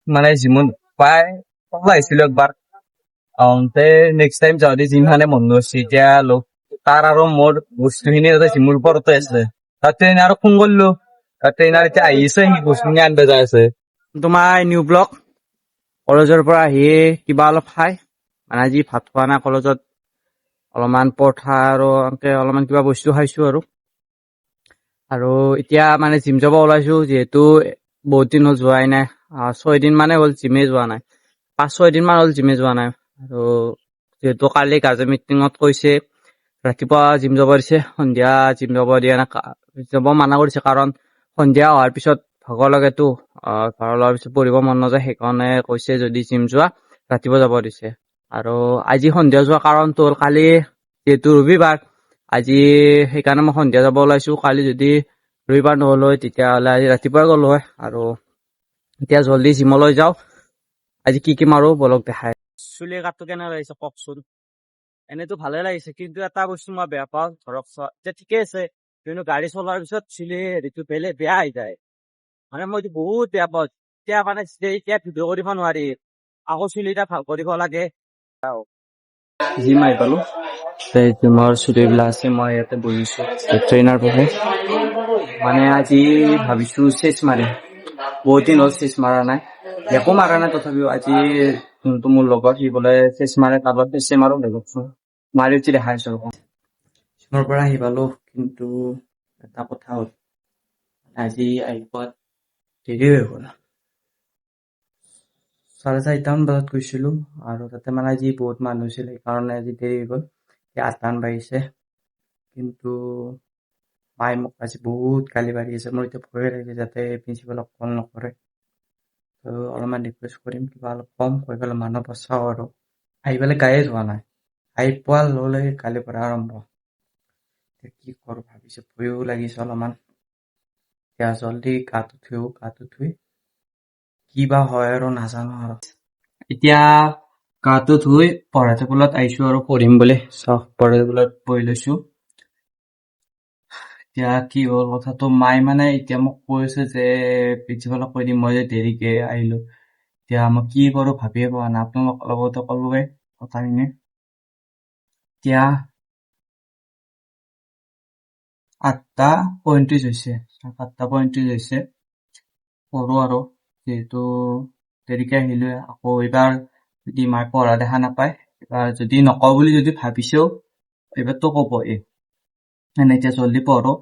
মানে জিমত প্ৰায় ওলাইছিলো একবাৰ আহোঁতে নেক্সট টাইম যাওঁতে জিম খানে বন্ধ হৈছে এতিয়া তাৰ আৰু মোৰ বস্তুখিনি তাতে জিমৰ ওপৰতে আছে তাত ট্ৰেইনাৰ আৰু ফোন কৰিলো ট্ৰেইনাৰ এতিয়া আহিছে সি বস্তুখিনি আনবা যাই আছে তোমাৰ নিউ ব্লক কলেজৰ পৰা আহি কিবা অলপ খাই মানে আজি ভাত খোৱা নাই কলেজত অলপমান পৰঠা আৰু এনেকে অলপমান কিবা বস্তু খাইছো আৰু এতিয়া মানে জিম যাব ওলাইছো যিহেতু বহুত দিন হ'ল যোৱাই নাই 6 দিন মানে হ'ল জিমে যোৱা নাই 5-6 দিন মান হ'ল জিমে যোৱা নাই আৰু যিহেতু কালি গাৰ্জেন মিটিঙত কৈছে ৰাতিপুৱা জিম যাব দিছে সন্ধিয়া জিম যাব দিয়া নাই যাব মানা কৰিছে কাৰণ সন্ধিয়া অহাৰ পিছত ভাগৰ লাগেতো ভাগৰ লগাৰ পিছত পঢ়িব মন নাযায় সেইকাৰণে কৈছে যদি জিম যোৱা ৰাতিপুৱা যাব দিছে আৰু আজি সন্ধিয়া যোৱা কাৰণটো হ'ল কালি যিহেতু ৰবিবাৰ আজি সেইকাৰণে মই সন্ধিয়া যাব ওলাইছো কালি যদি ৰবিবাৰ নহ'ল হয় তেতিয়াহ'লে আজি ৰাতিপুৱাই গ'লো হয় আৰু এতিয়া জল্দি জিমলৈ যাওঁ আজি কি মাৰো বলক দেখাই চুলিৰ কাটটো কেনে লাগিছে কওকচোন এনেতো ভালে লাগিছে কিন্তু এটা বস্তু মই বেয়া পাওঁ ধৰক এতিয়া ঠিকে আছে কিন্তু গাড়ী চলোৱাৰ পিছত চুলি হেৰিটো বেয়া হৈ যায় মানে মই এইটো বহুত বেয়া পাওঁ এতিয়া মানে এতিয়া ভিডিঅ' কৰিব নোৱাৰি আকৌ চুলি এটা ভাল কৰিব লাগে জিম আহি পালো জিমৰ চুলিবিলাক আছে মই ইয়াতে বহিছো ট্ৰেইনাৰ বহে মানে আজি ভাবিছো চেচ মাৰিম বহুত দিন হ'ল চেচ মাৰা নাই একো মাৰা নাই তথাপিও আজি যোনটো মোৰ লগত সি বোলে চেচ মাৰে কাৰোবাৰ চেচ মাৰো বেলেগচোন মাৰি উঠি দেখাইছো জিমৰ পৰা আহি পালো কিন্তু এটা কথা হ'ল আজি আহি পোৱাত দেৰি হৈ গ'ল 4:30মান বজাত গৈছিলো আৰু তাতে মানে আজি বহুত মানুহ হৈছিল সেইকাৰণে আজি দেৰি হৈ গ'ল 8মান বাজিছে কিন্তু মায়ে মোক আজি বহুত গালি পাৰি আছে মোৰ এতিয়া ভয়ে লাগিছে যাতে প্ৰিন্সিপালক কল নকৰে তো অলপমান ৰিকুৱেষ্ট কৰিম কিবা অলপ কম কৈ পেলাই মানুহ বচাওঁ আৰু আহি পেলাই গায়ে ধোৱা নাই আহি পোৱাৰ লগে লগে গালি পৰা আৰম্ভ এতিয়া কি কৰোঁ ভাবিছোঁ ভয়ো লাগিছে অলপমান এতিয়া জল্দি গাটো ধুই কি বা হয় আৰু নাজানো আৰু এতিয়া গাটো ধুই পঢ়া টেবুলত আহিছো আৰু পঢ়িম বুলি চাওক পঢ়া টেবুলত বহি লৈছো এতিয়া কি হ'ল কথাটো মায়ে মানে এতিয়া মোক কৈছে যে প্ৰিন্সিপালক কৈ দিম মই যে দেৰিকে আহিলো এতিয়া মই কি কৰো ভাবিয়ে পোৱা নাই আপোনালোক লগতে ক'লোৱে কথাখিনি এতিয়া 8:35 হৈছে 8:35 হৈছে পঢ়ো আৰু যিহেতু দেৰিকে আহিলো আকৌ এইবাৰ যদি মায়ে পঢ়া দেখা নাপায় এইবাৰ যদি নকওঁ বুলি যদি ভাবিছেও এইবাৰতো ক'বই মানে এতিয়া জল্দি পঢ়ো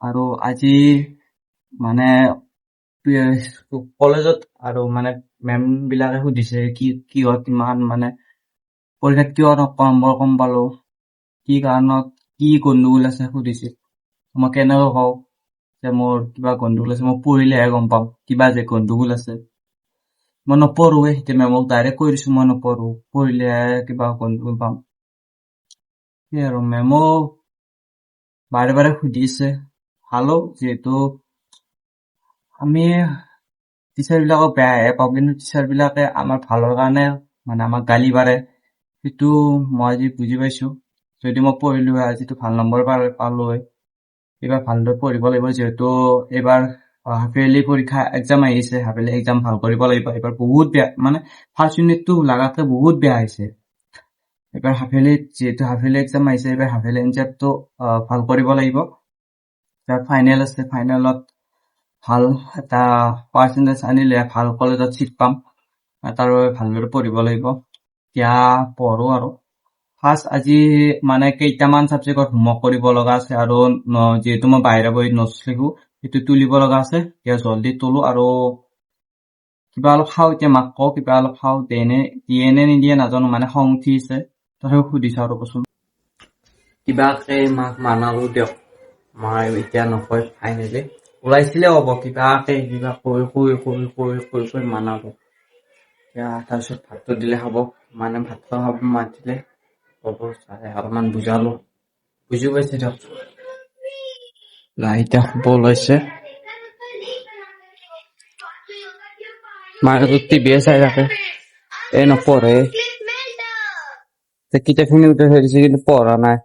আৰু আজি মানে কলেজত আৰু মানে মেম বিলাকে সুধিছে কিহত ইমান মানে পৰীক্ষাত কিয় নম্বৰ কম পালো কি কাৰণত কি গণ্ডগোল আছে সুধিছিল মই কেনেকৈ কওঁ যে মোৰ কিবা গণ্ডগোল আছে মই পঢ়িলেহে গম পাম কিবা যে গণ্ডগোল আছে মই নপঢ়োৱে এতিয়া মেমক ডাইৰেক্ট কৈ দিছো মই নপঢ়ো পঢ়িলেহে কিবা গণ্ডগোল পাম সেই আৰু মেমো বাৰে বাৰে সুধিছে ভালো যিহেতু আমি টিচাৰ বিলাকক বেয়াহে পাওঁ কিন্তু টিচাৰ বিলাকে আমাৰ ভালৰ কাৰণে মানে আমাক গালি পাৰে সেইটো মই আজি বুজি পাইছো যদি মই পঢ়িলো হয় আজিতো ভাল নম্বৰ পালো হয় এইবাৰ ভালদৰে পঢ়িব লাগিব যিহেতু এইবাৰ হাফ ইয়াৰলি পৰীক্ষা এক্সাম আহিছে হাফ ইয়াৰলি এক্সাম ভাল কৰিব লাগিব এইবাৰ বহুত বেয়া মানে ফাৰ্ষ্ট ইউনিটটো লাগাতকে বহুত বেয়া হৈছে এইবাৰ হাফ ইয়াৰলি যিহেতু হাফ ইয়াৰলি এক্সাম আহিছে এইবাৰ হাফ ইয়াৰলি এক্সামটো ভাল কৰিব লাগিব ফাইনেল আছে ফাইনেলত ভাল এটা পাৰ্চেণ্টেজ আনিলে ভাল কলেজত চিট পাম তাৰ বাবে ভালদৰে পঢ়িব লাগিব এতিয়া পঢ়ো আৰু ফাৰ্ষ্ট আজি মানে কেইটামান ছাবজেক্টত হোমৱৰ্ক কৰিব লগা আছে আৰু যিহেতু মই বাহিৰা বহীত নোটছ লিখো সেইটো তুলিব লগা আছে এতিয়া জল্দি তোলো আৰু কিবা অলপ খাওঁ এতিয়া মাক কওঁ কিবা অলপ খাওঁ দিয়ে নে নিদিয়ে নাজানো মানে খং উঠিছে তথাপিও সুধিছো আৰু কচোন কিবাকে মাক মানালো দিয়ক মই এতিয়া নকয় ফাইনেলি ওলাইছিলে হ'ব কিবাকে কিবা কৈ মানাব এতিয়া তাৰপিছত ভাতটো দিলে খাব মানে ভাত খাব মাতিলে হ'ব অলপমান বুজালো বুজি পাইছে দিয়ক এতিয়া শুব ওলাইছে মায়ে টিভিয়ে চাই থাকে নপঢ়ে কিতাপখিনি উঠাই থৈ দিছে কিন্তু পঢ়া নাই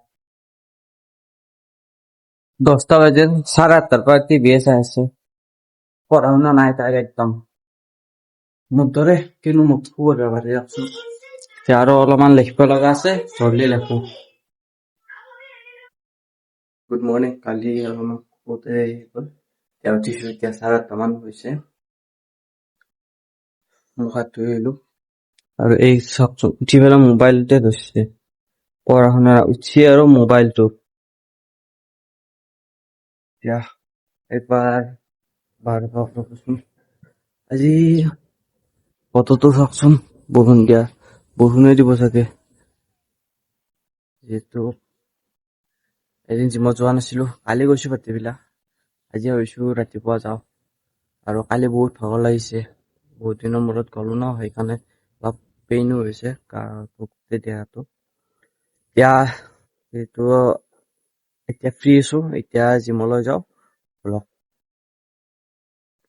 10টা বাজে 8:30 পৰা টিভিয়ে চাই আছে পঢ়া শুনা নাই তাইৰ একদম মোৰ দৰে কিনো মোক শুব পাৰি যাওকচোন এতিয়া আৰু অলপমান লিখিব লগা আছে জল্দি লিখো গুড মৰ্ণিং কালি অলপমান শুতে গ'ল এতিয়া উঠিছো এতিয়া 8:30 হৈছে মুখ হাত ধুই আহিলো আৰু এই চাওকচোন উঠি পেলাই মোবাইলতে ধৰিছে পঢ়া শুনা উঠি আৰু মোবাইলটো এতিয়া একবাৰ বাৰ কওকচোন আজি বতৰটো চাওকচোন বৰষুণ দিয়া বৰষুণে দিব চাগে যিহেতু এদিন জিমত যোৱা নাছিলো কালি গৈছো ভাটিবেলা আজি ভাবিছো ৰাতিপুৱা যাওঁ আৰু কালি বহুত ভাগৰ লাগিছে বহুত দিনৰ মূৰত গলো ন সেইকাৰণে অলপ পেইনো হৈছে গোটেই দেহাটো এতিয়া যিহেতু এতিয়া ফ্ৰী আছো এতিয়া জিমলৈ যাওঁ অলপ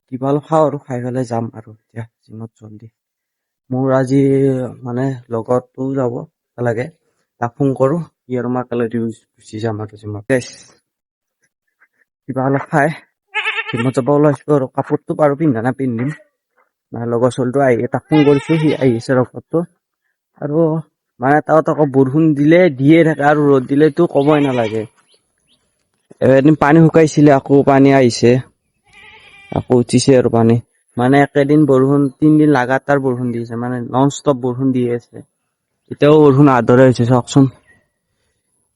কিবা অলপ খাওঁ আৰু খাই পেলাই যাম আৰু এতিয়া জিমত জল্দি মোৰ আজি মানে লগতো যাব লাগে তাক ফোন কৰো সি আৰু মই একেলগে গুচি যাম আৰু জিমত কিবা অলপ খাই জিমত যাব ওলাইছো আৰু কাপোৰটো বাৰু পিন্ধা নাই পিন্ধিম মানে লগৰ ছোৱালীটো আহি তাক ফোন কৰিছো সি আহিছে লগৰটো আৰু মানে তাত আকৌ বৰষুণ দিলে দিয়ে থাকে আৰু ৰ'দ দিলেতো ক'বই নালাগে এদিন পানী শুকাইছিলে আকৌ পানী আহিছে আকৌ উঠিছে আৰু পানী মানে একেদিন বৰষুণ 3 দিন লাগাতাৰ বৰষুণ দি আছে মানে নন ষ্টপ বৰষুণ দি আছে এতিয়াও বৰষুণ আদৰে হৈছে চাওকচোন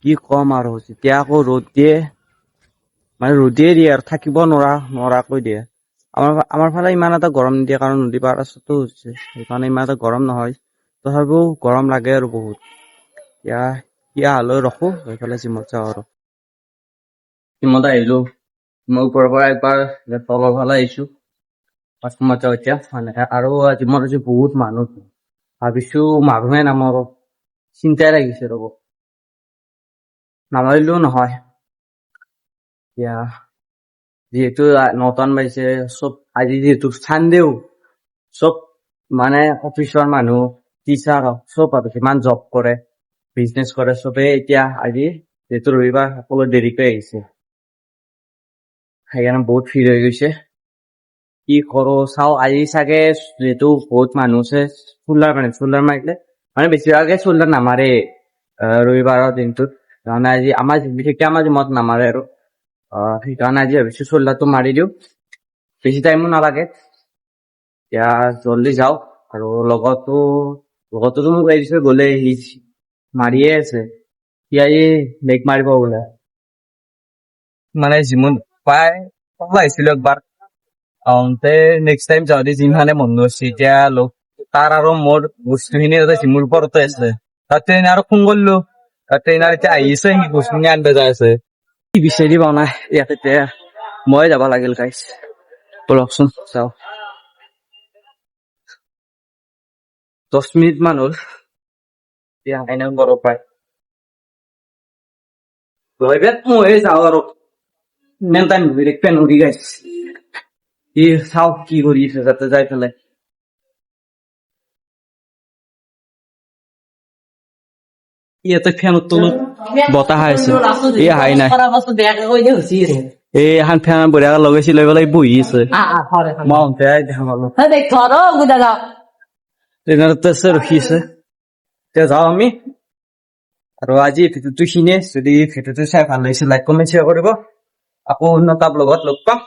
কি কম আৰু যেতিয়া আকৌ ৰ'দ দিয়ে মানে ৰ'দেই দিয়ে আৰু থাকিব নোৱাৰাকৈ দিয়ে আমাৰ ফালে ইমান এটা গৰম নিদিয়ে কাৰণ নদী পাৰ আছেতো সেইকাৰণে ইমান এটা গৰম নহয় তথাপিও গৰম লাগে আৰু বহুত এতিয়া হালৈ ৰখো সেইফালে জিমত যাওঁ আৰু জিমত আহিলো মই ওপৰৰ পৰা একবাৰ তলৰ ফালে আহিছো জিমত যাওঁ এতিয়া মানে আৰু জিমত আজি বহুত মানুহ ভাবিছো মানুহে নামাৰো চিন্তাই লাগিছে ৰ'ব নামাৰিলেও নহয় এতিয়া যিহেতু 9টান বাজিছে চব আজি যিহেতু চানডেও চব মানে অফিচৰ মানুহ টিচাৰ চব আৰু যিমান জব কৰে বিজনেছ কৰে চবেই এতিয়া আজি যিহেতু ৰবিবাৰ সকলো দেৰিকৈ আহিছে সেইকাৰণে বহুত ভিৰ হৈ গৈছে কি কৰো চাও আজি চাগে যিহেতু বহুত মানুহ আছে চোল্ডাৰ মাৰিলে মানে বেছিভাগে চোল্ডাৰ নামাৰে ৰবিবাৰৰ দিনটোত কাৰণে আজি বিশেষকৈ আমাৰ জিমত নামাৰে আৰু সেইকাৰণে আজি ভাবিছো চোল্ডাৰটো মাৰি দিওঁ বেছি টাইমো নালাগে এতিয়া জল্দি যাওঁ আৰু লগতো মোক এৰি থৈ গ'লে সি মাৰিয়ে আছে সি আজি লেগ মাৰিব বোলে মানে জিমত পাই আহিছিলো একবাৰ তে নেক্সট টাইম যাওঁতে জিমখানে বন্ধ হৈছে এতিয়া তাৰ আৰু মোৰ বস্তুখিনি জিমৰ ওপৰতে আছে তাত ট্ৰেইনাৰ আৰু ফোন কৰিলো ট্ৰেইনাৰ এতিয়া আহিছে সি বস্তুখিনি আনব যাই আছে কি বিচাৰি পোৱা নাই ইয়াত এতিয়া মই যাব লাগিল গাইছ বলকচোন চাও 10 মিনিট মান হ'ল এতিয়া আইনা গৰম পাই ময়ে যাওঁ আৰু ইমান টাইম ধৰি দেখবে নৰি গাইছ চাও কি কৰি আছে যাতে যাই পেলাই ইয়াতে ফেনৰ তলত বতাহ আছে এই হাই নাই এই এখন ফেন বঢ়িয়াকে লগাইছি লৈ পেলাই বহি আছে মাউন্টে দেখা পালো ট্ৰেইনাৰতে আছে ৰখি আছে এতিয়া যাওঁ আমি আৰু আজি ভিডিঅ'টো খিনিয়ে যদি ভিডিঅ'টো চাই ভাল লাগিছে লাইক কমেণ্ট শ্বেয়াৰ কৰিব আকৌ অন্য তাৰ লগত লগ পাম